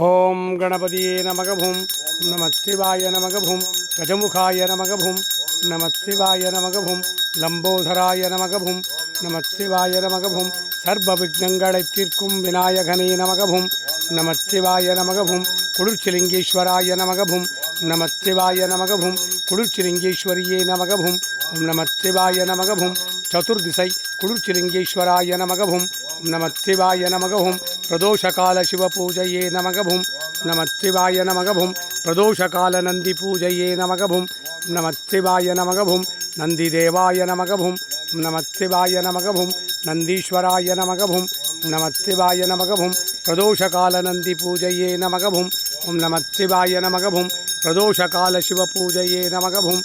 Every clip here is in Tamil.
ஓம் கணபதியே நமகபும் நமச்சிவாய நமகபும் கஜமுகாய நமகபும் நமச்சிவாய நமகபும் லம்போதராய நமகபும் நமச்சிவாய நமகபும் சர்வ விக்னங்களை தீர்க்கும் விநாயகனே நமகபும் நமச்சிவாய நமகபும் குளிர்ச்சிலிங்கேஸ்வராய நமகபும் நமச்சிவாய நமகபும் குளிர்ச்சிலிங்கேஸ்வரியே நமகபும் நமச்சிவாய நமகபும் சதுர்திசை குளிர்ச்சிலிங்கேஸ்வராய நமகபும் நமச்சிவாய நமகபும் பிரதோஷகால சிவபூஜையே நமகபும் நமச்சிவாய நமகபும் பிரதோஷகால நந்தி பூஜையே நமகபும் நமச்சிவாய நமகபும் நந்தி தேவாய நமகபும் நமச்சிவாய நமகபும் நந்தீஸ்வராய நமகபும் நமச்சிவாய நமகபும் பிரதோஷகால நந்தி பூஜையே நமகபும் நமச்சிவாய நமகபும் பிரதோஷகால சிவபூஜையே நமகபும்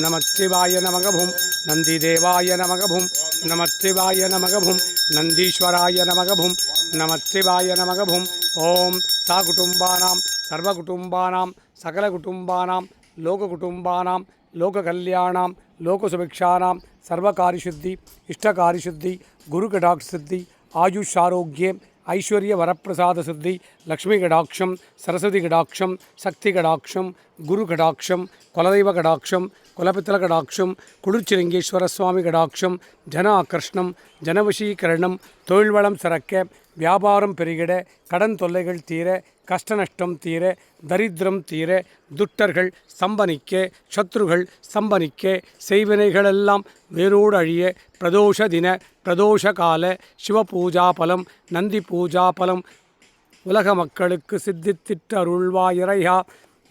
நமச்சிவாய நமகபும் நந்தி தேவாய நமகபும் நமச்சிவாய நமகபும் நந்தீஸ்வராய நமகபும் நமச்சிவாய நமகபும் ஓம் சாகுடும்பானாம் சர்வகுடும்பானாம் சகலகுடும்பானாம் லோககுடும்பானாம் லோககல்யாணாம் லோகசுபிக்ஷானாம் சர்வகாரிசுத்தி இஷ்டகாரிசுத்தி குருகடாக்ஷித்தி ஆயுஷாரோக்கியே ஐஸ்வர்ய வரப்பிரசாத சித்தி லக்ஷ்மி கடாட்சம் சரஸ்வதி கடாட்சம் சக்தி கடாட்சம் குரு கடாட்சம் குலதெய்வ கடாட்சம் குலபித்தல கடாட்சம் குளிர்ச்சிலிங்கேஸ்வர சுவாமி கடாட்சம் ஜன ஆக்கர்ஷணம் ஜனவசீகரணம் தொழில்வளம் சிறக்க வியாபாரம் பெருகிட கடன் தொல்லைகள் தீர கஷ்ட நஷ்டம் தீர தரித்திரம் தீர துட்டர்கள் சம்பனிக்க சத்ருகள் சம்பனிக்க செய்வினைகளெல்லாம் வேரோடு அழிய பிரதோஷ தின பிரதோஷ கால சிவபூஜா பலம் நந்தி பூஜா பலம் உலக மக்களுக்கு சித்தித்திட்டு அருள்வாயிரையா.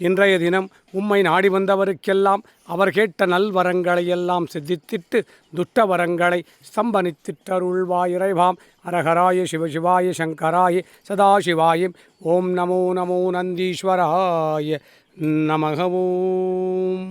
இன்றைய தினம் உம்மை நாடி வந்தவருக்கெல்லாம் அவர் கேட்ட நல்வரங்களையெல்லாம் சித்தித்திட்டு துட்ட வரங்களை ஸ்தம்பனித்திட்டருள்வாயிரைவாம். அரஹராய சிவசிவாய சங்கராய சதாசிவாய. ஓம் நமோ நமோ நந்தீஸ்வராய நமக. ஓம்